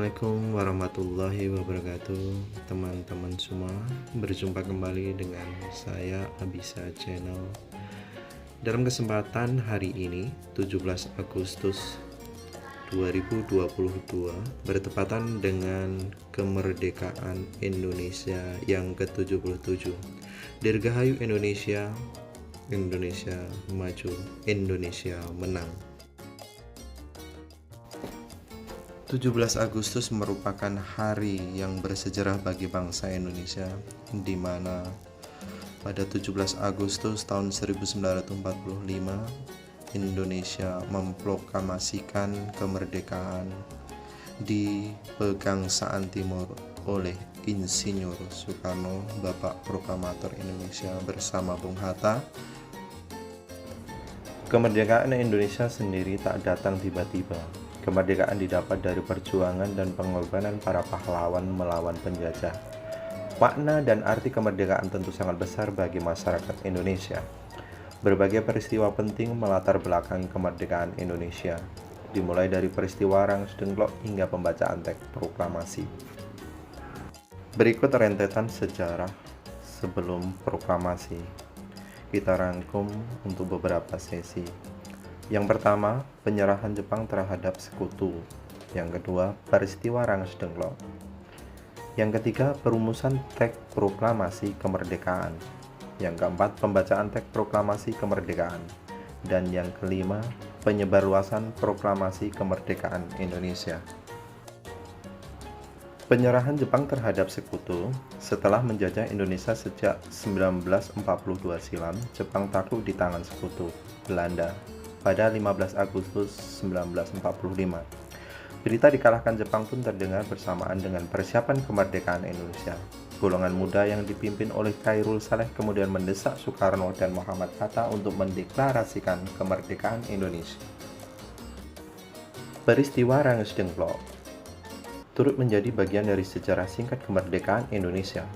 Assalamualaikum warahmatullahi wabarakatuh. Teman-teman semua, berjumpa kembali dengan saya Abisa Channel. Dalam kesempatan hari ini 17 Agustus 2022 bertepatan dengan kemerdekaan Indonesia yang ke-77. Dirgahayu Indonesia, Indonesia maju, Indonesia menang. 17 Agustus merupakan hari yang bersejarah bagi bangsa Indonesia, di mana pada 17 Agustus tahun 1945 Indonesia memproklamasikan kemerdekaan di Pegangsaan Timur oleh Insinyur Soekarno, Bapak Proklamator Indonesia bersama Bung Hatta. Kemerdekaan Indonesia sendiri tak datang tiba-tiba. Kemerdekaan didapat dari perjuangan dan pengorbanan para pahlawan melawan penjajah. Makna dan arti kemerdekaan tentu sangat besar bagi masyarakat Indonesia. Berbagai peristiwa penting melatar belakang kemerdekaan Indonesia, dimulai dari peristiwa Rangus Dengklok hingga pembacaan teks proklamasi. Berikut rentetan sejarah sebelum proklamasi. Kita rangkum untuk beberapa sesi. Yang pertama, penyerahan Jepang terhadap sekutu. Yang kedua, peristiwa Rangus Dengklok. Yang ketiga, perumusan teks proklamasi kemerdekaan. Yang keempat, pembacaan teks proklamasi kemerdekaan. Dan yang kelima, penyebarluasan proklamasi kemerdekaan Indonesia. Penyerahan Jepang terhadap sekutu. Setelah menjajah Indonesia sejak 1942 silam, Jepang takluk di tangan sekutu Belanda pada 15 Agustus 1945. Berita dikalahkan Jepang pun terdengar bersamaan dengan persiapan kemerdekaan Indonesia. Golongan muda yang dipimpin oleh Khairul Saleh kemudian mendesak Soekarno dan Muhammad Hatta untuk mendeklarasikan kemerdekaan Indonesia. Peristiwa Rangus Dengklok turut menjadi bagian dari sejarah singkat kemerdekaan Indonesia.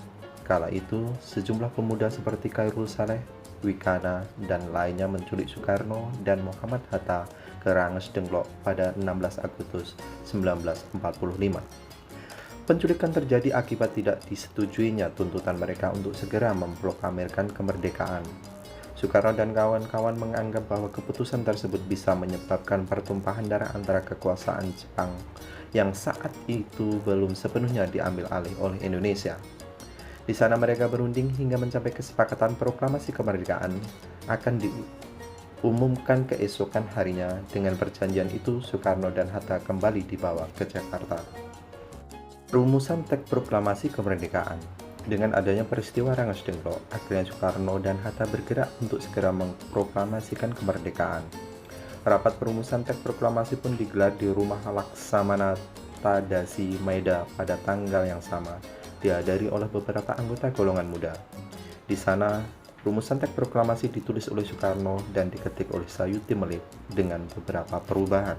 Kala itu, sejumlah pemuda seperti Khairul Saleh, Wikana, dan lainnya menculik Soekarno dan Muhammad Hatta ke Rangus Dengklok pada 16 Agustus 1945. Penculikan terjadi akibat tidak disetujuinya tuntutan mereka untuk segera memproklamirkan kemerdekaan. Soekarno dan kawan-kawan menganggap bahwa keputusan tersebut bisa menyebabkan pertumpahan darah antara kekuasaan Jepang yang saat itu belum sepenuhnya diambil alih oleh Indonesia. Di sana mereka berunding hingga mencapai kesepakatan proklamasi kemerdekaan akan diumumkan keesokan harinya. Dengan perjanjian itu, Soekarno dan Hatta kembali dibawa ke Jakarta. Rumusan teks proklamasi kemerdekaan. Dengan adanya peristiwa Rangus Dengklok, akhirnya Soekarno dan Hatta bergerak untuk segera memproklamasikan kemerdekaan. Rapat perumusan teks proklamasi pun digelar di Rumah Laksamana Tadasi Maeda pada tanggal yang sama, dihadiri oleh beberapa anggota golongan muda. Di sana, rumusan teks proklamasi ditulis oleh Soekarno dan diketik oleh Sayuti Melip dengan beberapa perubahan.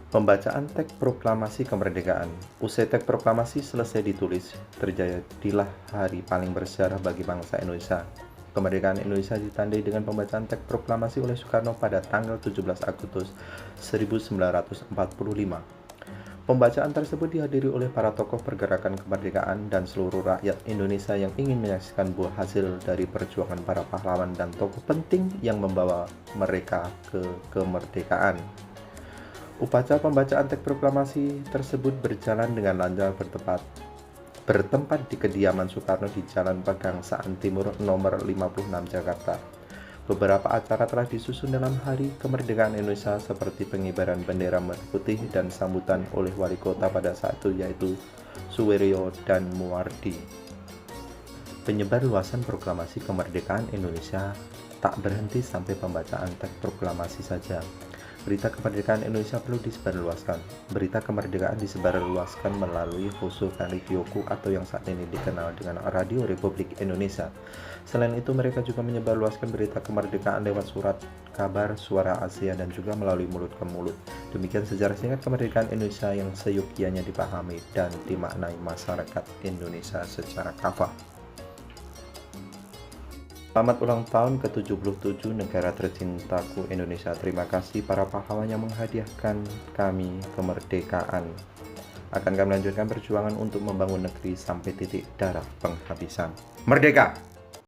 Pembacaan teks proklamasi kemerdekaan. Usai teks proklamasi selesai ditulis, terjadilah hari paling bersejarah bagi bangsa Indonesia. Kemerdekaan Indonesia ditandai dengan pembacaan teks proklamasi oleh Soekarno pada tanggal 17 Agustus 1945. Pembacaan tersebut dihadiri oleh para tokoh pergerakan kemerdekaan dan seluruh rakyat Indonesia yang ingin menyaksikan buah hasil dari perjuangan para pahlawan dan tokoh penting yang membawa mereka ke kemerdekaan. Upacara pembacaan teks proklamasi tersebut berjalan dengan lancar bertempat di kediaman Soekarno di Jalan Pegangsaan Timur nomor 56 Jakarta. Beberapa acara telah disusun dalam Hari Kemerdekaan Indonesia seperti pengibaran bendera merah putih dan sambutan oleh wali kota pada saat itu yaitu Suwiryo dan Muwardi. Penyebarluasan proklamasi kemerdekaan Indonesia tak berhenti sampai pembacaan teks proklamasi saja. Berita kemerdekaan Indonesia perlu disebarluaskan. Berita kemerdekaan disebarluaskan melalui Hoso Kangrityoku atau yang saat ini dikenal dengan Radio Republik Indonesia. Selain itu, mereka juga menyebarluaskan berita kemerdekaan lewat surat kabar Suara Asia dan juga melalui mulut ke mulut. Demikian sejarah singkat kemerdekaan Indonesia yang seyogyanya dipahami dan dimaknai masyarakat Indonesia secara kafah. Selamat ulang tahun ke-77 negara tercintaku Indonesia. Terima kasih para pahlawan yang menghadiahkan kami kemerdekaan. Akan kami lanjutkan perjuangan untuk membangun negeri sampai titik darah penghabisan. Merdeka!